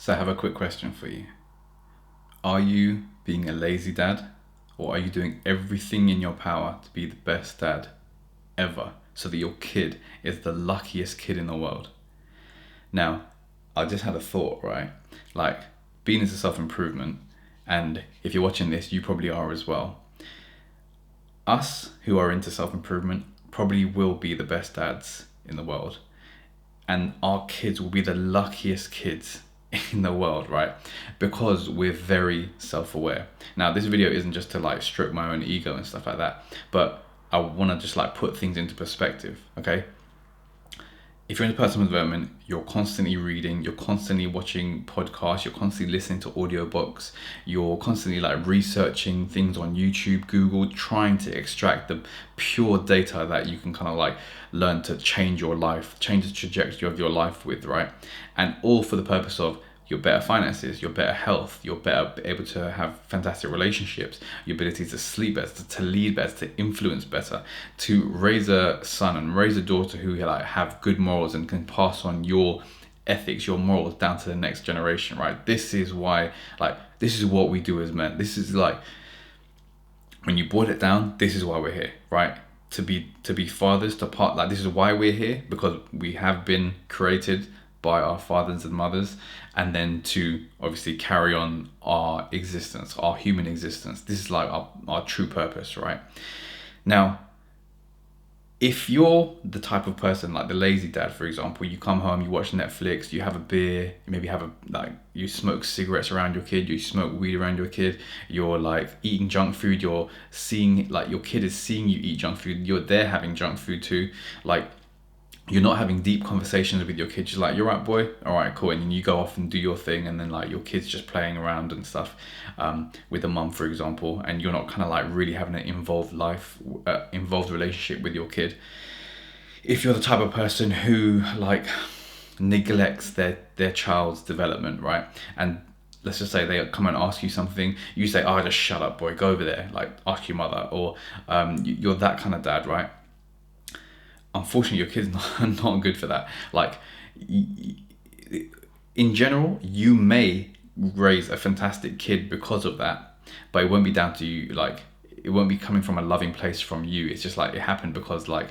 So I have a quick question for you. Are you being a lazy dad, or are you doing everything in your power to be the best dad ever so that your kid is the luckiest kid in the world? Now, I just had a thought, right? Like, being into self-improvement, and if you're watching this, you probably are as well. Us who are into self-improvement probably will be the best dads in the world, and our kids will be the luckiest kids in the world, right? Because we're very self-aware. Now, this video isn't just to like stroke my own ego and stuff like that, but I want to just like put things into perspective. Okay, if you're into personal development, you're constantly reading, you're constantly watching podcasts, you're constantly listening to audiobooks, you're constantly like researching things on YouTube, Google, trying to extract the pure data that you can kind of like learn to change your life, change the trajectory of your life with, right? And all for the purpose of your better finances, your better health, you're better able to have fantastic relationships, your ability to sleep better, to lead better, to influence better, to raise a son and raise a daughter who like have good morals and can pass on your ethics, your morals down to the next generation, right? This is why, like, this is what we do as men. This is like, when you boil it down, this is why we're here, right? To be fathers, to part, like, this is why we're here, because we have been created by our fathers and mothers, and then to obviously carry on our existence, our human existence. This is like our true purpose, right? Now, if you're the type of person like the lazy dad, for example, you come home, you watch Netflix, you have a beer, you maybe have you smoke cigarettes around your kid, you smoke weed around your kid, you're like eating junk food, you're seeing, like, your kid is seeing you eat junk food, they're having junk food too, like, you're not having deep conversations with your kids. Just like, you're right, boy, all right, cool, and then you go off and do your thing, and then like your kid's just playing around and stuff with a mum, for example, and you're not kind of like really having an involved relationship with your kid. If you're the type of person who like neglects their child's development, right, and let's just say they come and ask you something, you say, oh, just shut up, boy, go over there, like, ask your mother, or you're that kind of dad, right? Unfortunately, your kid's not good for that. Like, in general, you may raise a fantastic kid because of that, but it won't be down to you. Like, it won't be coming from a loving place from you. It's just like, it happened because like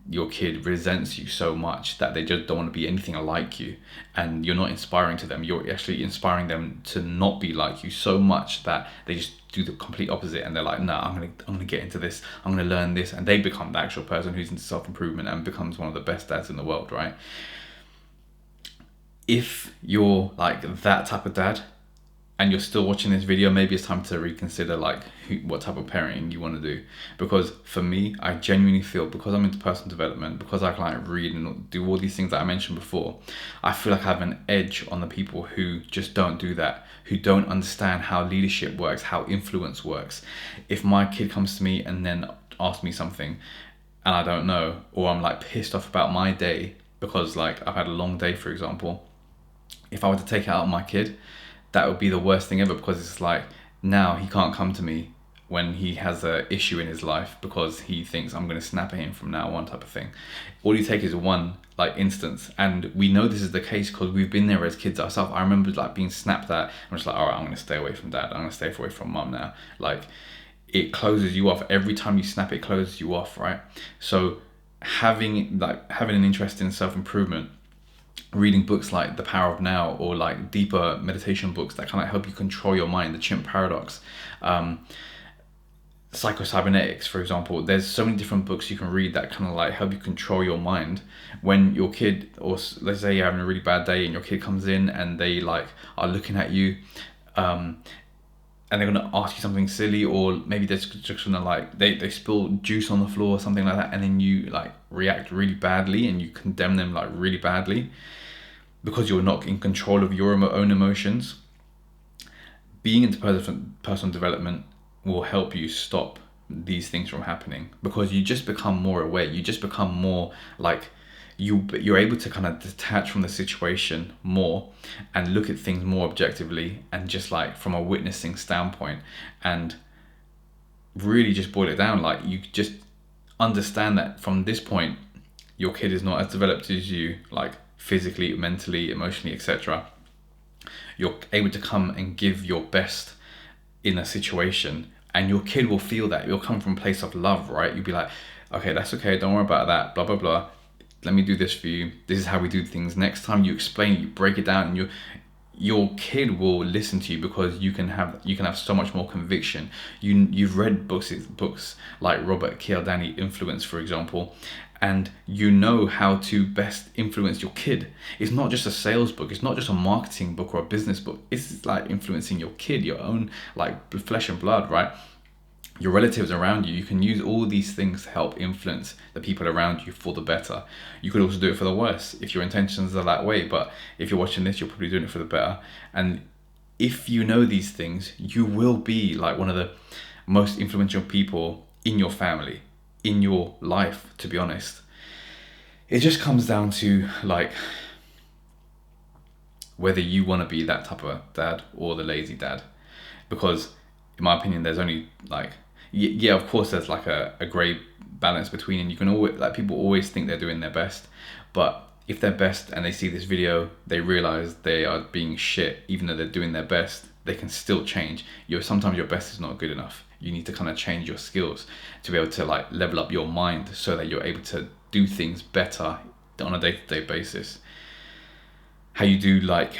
your kid resents you so much that they just don't want to be anything like you, and you're not inspiring to them. You're actually inspiring them to not be like you so much that they just do the complete opposite, and they're like, no, I'm gonna get into this, I'm gonna learn this, and they become the actual person who's into self-improvement and becomes one of the best dads in the world, right? If you're like that type of dad and you're still watching this video, maybe it's time to reconsider like what type of parenting you want to do. Because for me, I genuinely feel, because I'm into personal development, because I can like read and do all these things that I mentioned before, I feel like I have an edge on the people who just don't do that, who don't understand how leadership works, how influence works. If my kid comes to me and then asks me something and I don't know, or I'm like pissed off about my day because like I've had a long day, for example, if I were to take it out on my kid, that would be the worst thing ever, because it's like, now he can't come to me when he has a issue in his life because he thinks I'm going to snap at him from now on, type of thing. All you take is one like instance, and we know this is the case because we've been there as kids ourselves. I remember like being snapped at. I'm just like, all right, I'm going to stay away from dad, I'm going to stay away from mum now. Like, it closes you off. Every time you snap, it closes you off, right? So having an interest in self-improvement, reading books like The Power of Now, or like deeper meditation books that kind of help you control your mind, the Chimp Paradox, psycho-cybernetics, for example. There's so many different books you can read that kind of like help you control your mind. When your kid, or let's say you're having a really bad day and your kid comes in and they like are looking at you, and they're going to ask you something silly, or maybe they're just going to like, they spill juice on the floor or something like that, and then you like react really badly and you condemn them like really badly because you're not in control of your own emotions. Being into personal development will help you stop these things from happening, because you just become more aware. You just become more like, you're able to kind of detach from the situation more and look at things more objectively, and just like from a witnessing standpoint, and really just boil it down. Like, you just understand that from this point your kid is not as developed as you, like physically, mentally, emotionally, etc. you're able to come and give your best in a situation, and your kid will feel that. You'll come from a place of love, right? You'll be like, okay, that's okay, don't worry about that, blah blah blah, let me do this for you, this is how we do things. Next time you explain it, you break it down, and your kid will listen to you, because you can have so much more conviction. You've read books like Robert Cialdini Influence, for example, and you know how to best influence your kid. It's not just a sales book, it's not just a marketing book or a business book, it's like influencing your kid, your own like flesh and blood, right? Your relatives around you. You can use all these things to help influence the people around you for the better. You could also do it for the worse if your intentions are that way, but if you're watching this, you're probably doing it for the better. And if you know these things, you will be like one of the most influential people in your family, in your life, to be honest. It just comes down to like whether you want to be that type of dad or the lazy dad. Because in my opinion, there's only like, yeah, of course there's like a grey balance between, and you can always, like, people always think they're doing their best, but if they're best and they see this video, they realize they are being shit. Even though they're doing their best, they can still change. Sometimes your best is not good enough. You need to kind of change your skills to be able to like level up your mind so that you're able to do things better on a day-to-day basis. How you do like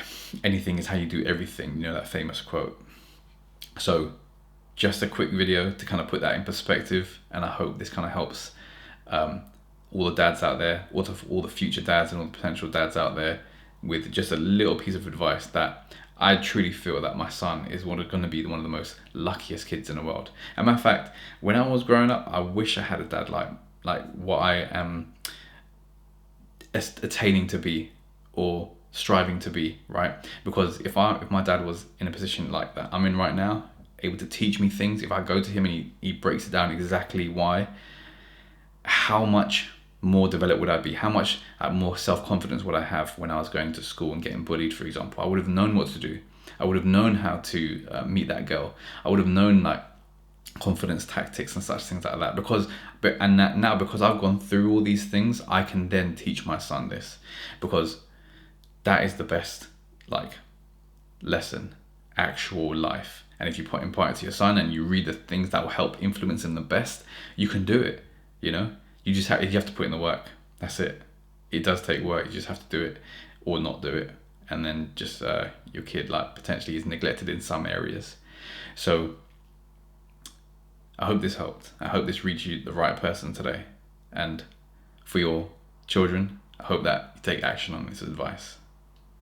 anything is how you do everything, you know, that famous quote. So just a quick video to kind of put that in perspective, and I hope this kind of helps all the dads out there, all the future dads and all the potential dads out there, with just a little piece of advice that I truly feel that my son is going to be one of the most luckiest kids in the world. As a matter of fact, when I was growing up, I wish I had a dad like what I am attaining to be or striving to be, right? Because if my dad was in a position like that I'm in right now, able to teach me things, if I go to him and he breaks it down exactly why, how much more developed would I be? How much more self-confidence would I have when I was going to school and getting bullied, for example? I would have known what to do. I would have known how to meet that girl. I would have known like confidence tactics and such things like that. Now because I've gone through all these things, I can then teach my son this, because that is the best like lesson, actual life. And if you impart it to your son and you read the things that will help influence him the best, you can do it. You know, you have to put in the work. That's it. It does take work. You just have to do it or not do it. And then just your kid like potentially is neglected in some areas. So I hope this helped. I hope this reached you, the right person today. And for your children, I hope that you take action on this advice.